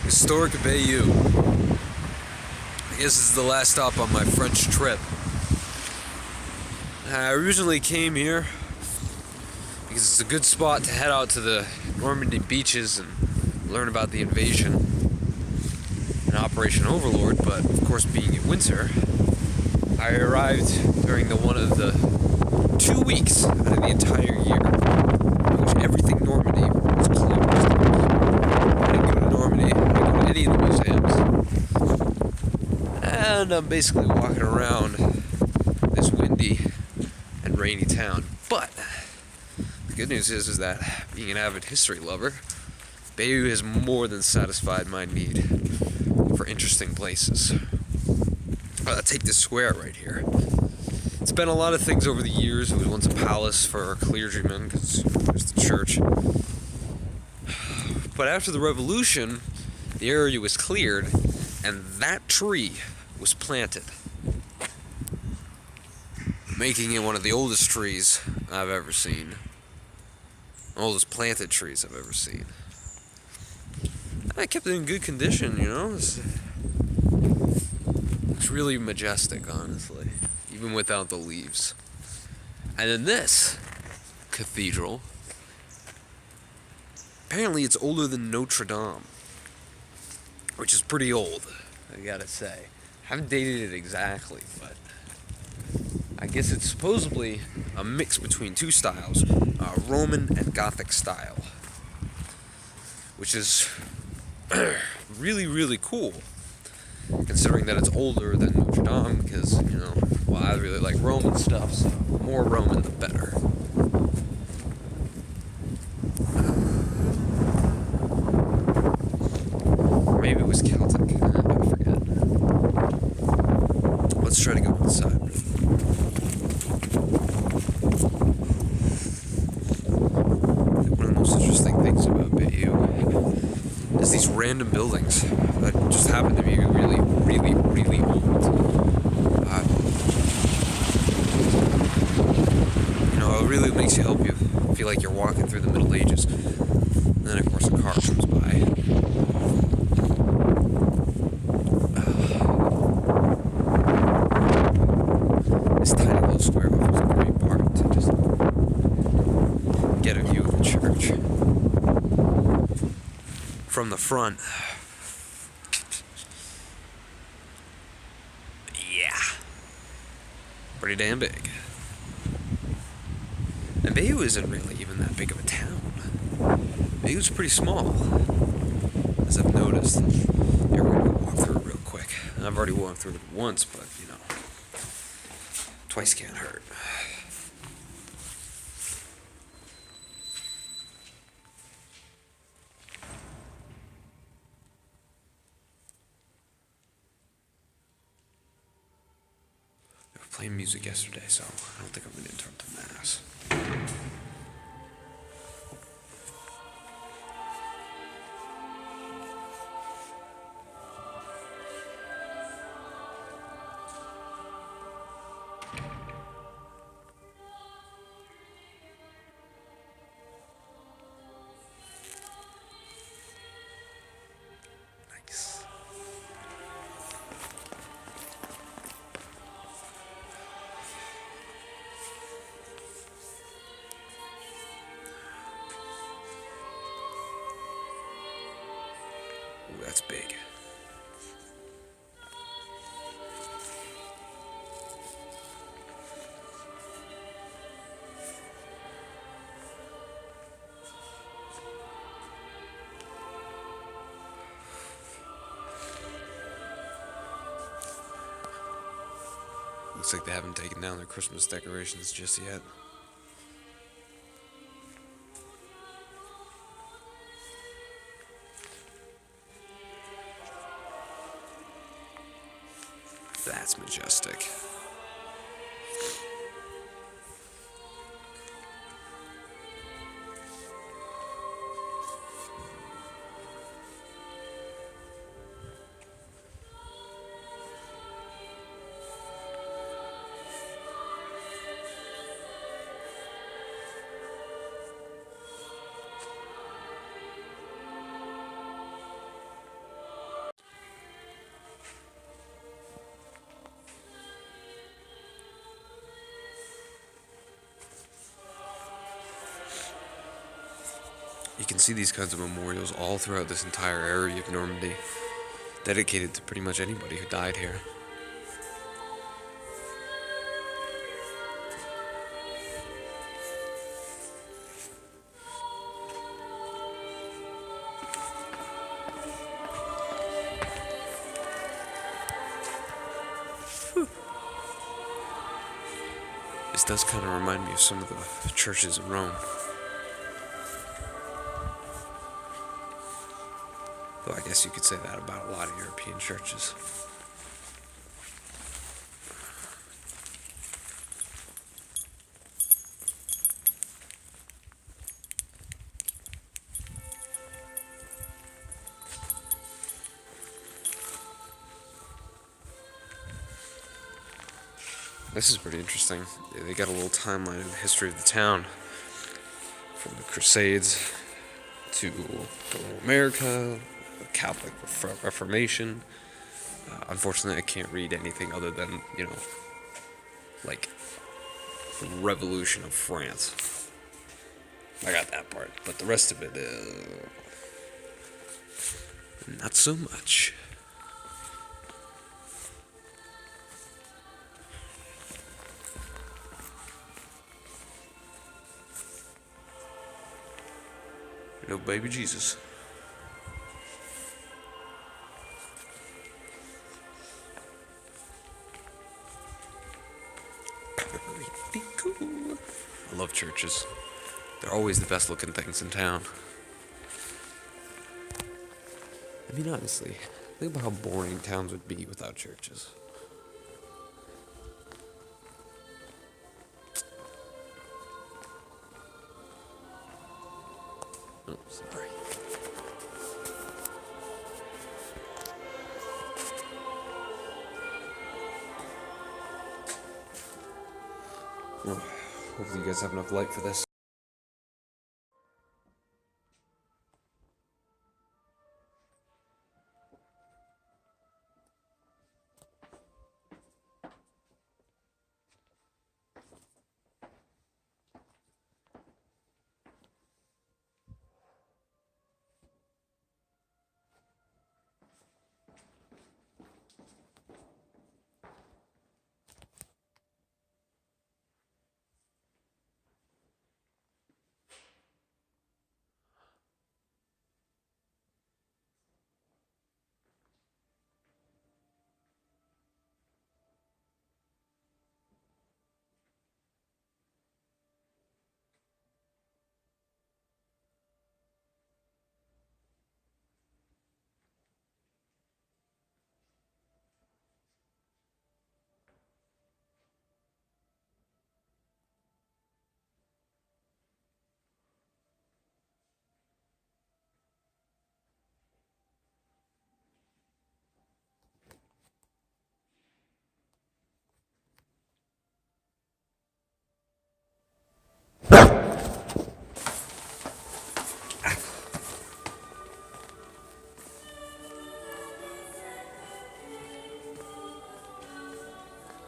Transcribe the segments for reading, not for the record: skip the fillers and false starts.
Historic Bayeux. I guess this is the last stop on my French trip. I originally came here because it's a good spot to head out to the Normandy beaches and learn about the invasion and Operation Overlord, but of course being in winter, I arrived during one of the 2 weeks out of the entire year in which everything Normandy was closed. I didn't go to Normandy, I didn't go to any of the museums, and I'm basically walking around this windy and rainy town. But the good news is that being an avid history lover, Bayeux has more than satisfied my need for interesting places. Take this square right here. It's been a lot of things over the years. It was once a palace for clergymen because it was the church. But after the revolution, the area was cleared and that tree was planted, making it one of the oldest trees I've ever seen. Oldest planted trees I've ever seen. I kept it in good condition, you know. It's really majestic, honestly, even without the leaves. And then this cathedral, apparently it's older than Notre Dame, which is pretty old, I gotta say. Haven't dated it exactly, but I guess it's supposedly a mix between two styles, Roman and Gothic style, which is really, really cool, considering that it's older than Notre Dame, because, you know, well, I really like Roman stuff, so more Roman the better. Or maybe it was Celtic, I forget. Let's try to go inside. One of the most interesting things about Bayeux is these random buildings that just happen to be really, really, really old. It really makes you help you feel like you're walking through the Middle Ages. And then, of course, a car comes by. This tiny little square offers a great part to just get a view of the church from the front. Yeah, pretty damn big. And Bayeux isn't really even that big of a town. Bayeux is pretty small, as I've noticed. Here, we're gonna walk through it real quick. I've already walked through it once, but, you know, twice can't hurt. They were playing music yesterday, so I don't think I'm going to interrupt the mass. Nice. Ooh, that's big. Looks like they haven't taken down their Christmas decorations just yet. That's majestic. you can see these kinds of memorials all throughout this entire area of Normandy, dedicated to pretty much anybody who died here. This does kind of remind me of some of the churches in Rome. Though I guess you could say that about a lot of European churches. This is pretty interesting. They got a little timeline of the history of the town, from the Crusades to colonial America, the Catholic Reformation. Unfortunately, I can't read anything other than, like, the Revolution of France. I got that part, but the rest of it, not so much. No baby Jesus. Pretty cool. I love churches. They're always the best looking things in town. I mean, honestly, think about how boring towns would be without churches. Oh, sorry. Well, hopefully you guys have enough light for this.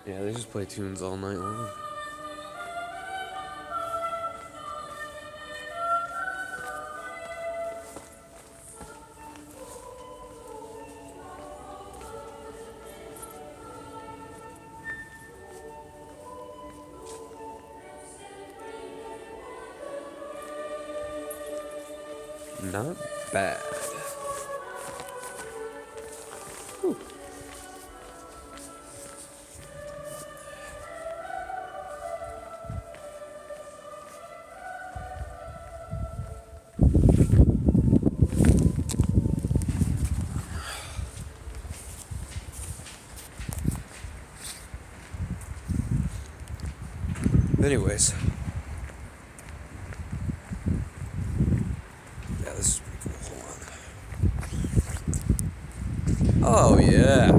Yeah, they just play tunes all night long. Not bad. Whew. Anyways. Yeah, this is pretty cool. Hold on. Oh, yeah.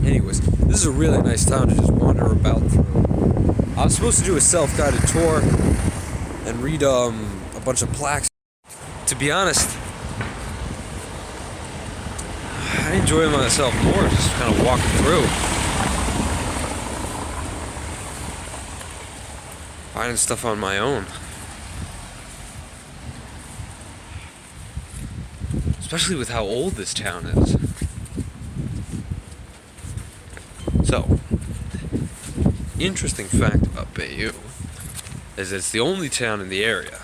Anyways, this is a really nice town to just wander about through. I'm supposed to do a self-guided tour and read a bunch of plaques. To be honest, I enjoy myself more just kind of walking through. finding stuff on my own. Especially with how old this town is. So, interesting fact about Bayeux is it's the only town in the area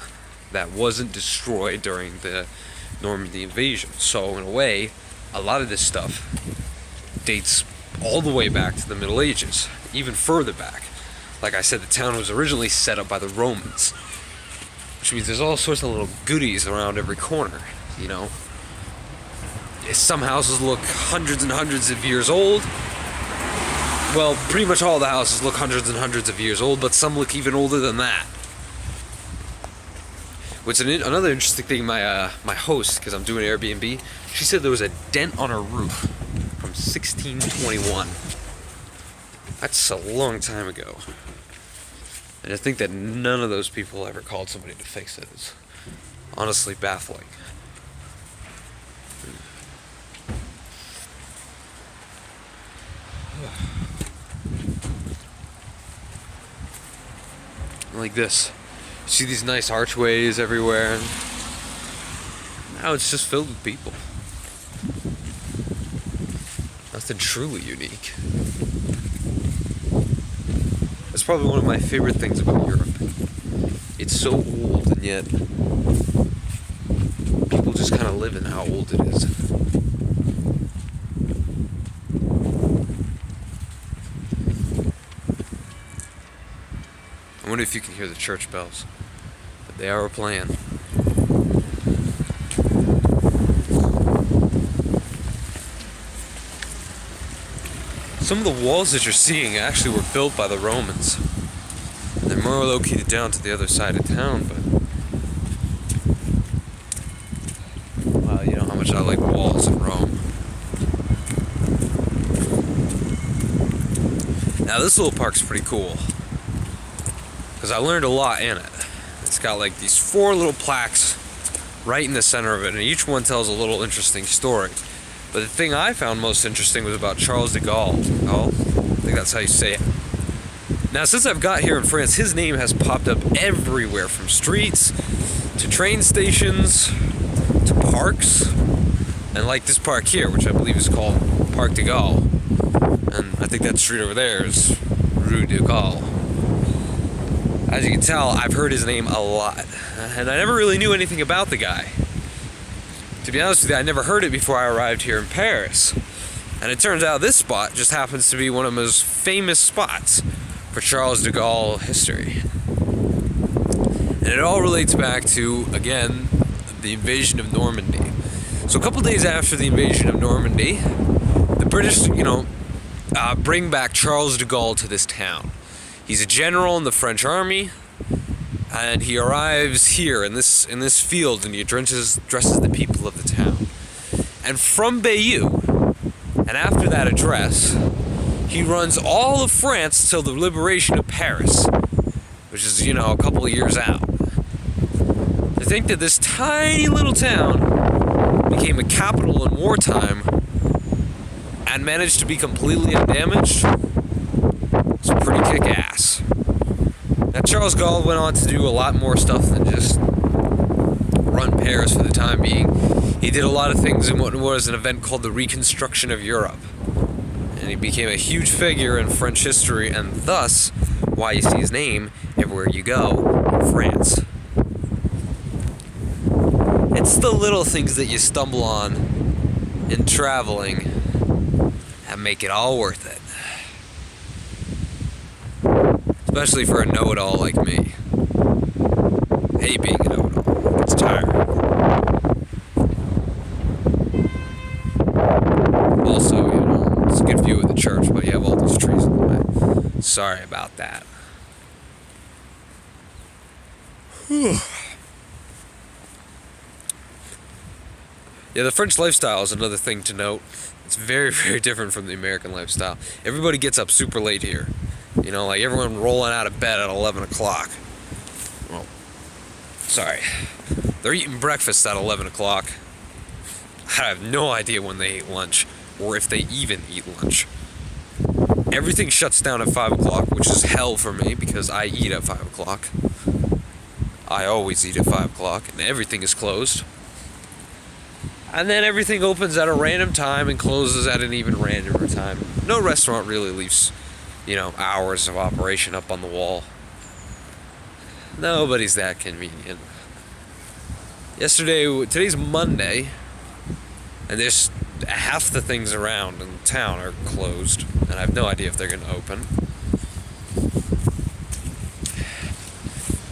that wasn't destroyed during the Normandy invasion. So in a way, a lot of this stuff dates all the way back to the Middle Ages, even further back. Like I said, the town was originally set up by the Romans, which means there's all sorts of little goodies around every corner, you know. Some houses look hundreds and hundreds of years old. Well, pretty much all the houses look hundreds and hundreds of years old, but some look even older than that. Which another interesting thing, my host, because I'm doing Airbnb, she said there was a dent on her roof from 1621. That's a long time ago. And I think that none of those people ever called somebody to fix it. It's honestly baffling. Like this. You see these nice archways everywhere. Now it's just filled with people. Nothing truly unique. That's probably one of my favorite things about Europe. It's so old, and yet people just kind of live in how old it is. I wonder if you can hear the church bells. But they are playing. Some of the walls that you're seeing actually were built by the Romans. And they're more located down to the other side of town, but... Well, you know how much I like walls in Rome. Now this little park's pretty cool. Because I learned a lot in it. It's got like these 4 little plaques right in the center of it, and each one tells a little interesting story. But the thing I found most interesting was about Charles de Gaulle. Oh, I think that's how you say it. Now, since I've got here in France, his name has popped up everywhere, from streets to train stations to parks, and like this park here, which I believe is called Parc de Gaulle, and I think that street over there is Rue de Gaulle. As you can tell, I've heard his name a lot, and I never really knew anything about the guy. To be honest with you, I never heard it before I arrived here in Paris. And it turns out this spot just happens to be one of the most famous spots for Charles de Gaulle history. And it all relates back to, again, the invasion of Normandy. So a couple days after the invasion of Normandy, the British, bring back Charles de Gaulle to this town. He's a general in the French army, and he arrives here in this field, and he dresses the people of the town. And from Bayeux, and after that address, he runs all of France till the liberation of Paris, which is, a couple of years out. To think that this tiny little town became a capital in wartime and managed to be completely undamaged, it's pretty kick-ass. Now, Charles de Gaulle went on to do a lot more stuff than just run Paris for the time being. He did a lot of things in what was an event called the Reconstruction of Europe. And he became a huge figure in French history, and thus, why you see his name everywhere you go in France. It's the little things that you stumble on in traveling that make it all worth it. Especially for a know-it-all like me. I hate being a know-it-all. It's tiring. Also, it's a good view of the church, but you have all these trees in the way. Sorry about that. Yeah, the French lifestyle is another thing to note. It's very, very different from the American lifestyle. Everybody gets up super late here. Like everyone rolling out of bed at 11 o'clock. Well, sorry. They're eating breakfast at 11 o'clock. I have no idea when they eat lunch, or if they even eat lunch. Everything shuts down at 5 o'clock, which is hell for me because I eat at 5 o'clock. I always eat at 5 o'clock, and everything is closed. And then everything opens at a random time and closes at an even randomer time. No restaurant really leaves, hours of operation up on the wall. Nobody's that convenient. Today's Monday, and there's half the things around in town are closed, and I have no idea if they're going to open.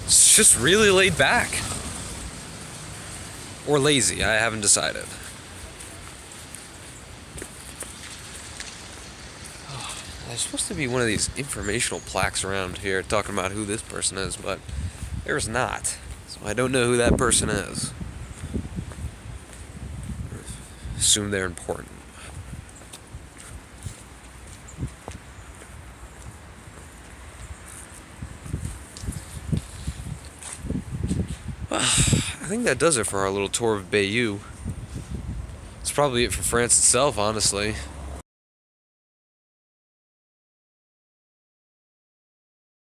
It's just really laid back. Or lazy, I haven't decided. There's supposed to be one of these informational plaques around here talking about who this person is, but there's not. So I don't know who that person is. Assume they're important. I think that does it for our little tour of Bayeux. It's probably it for France itself, honestly.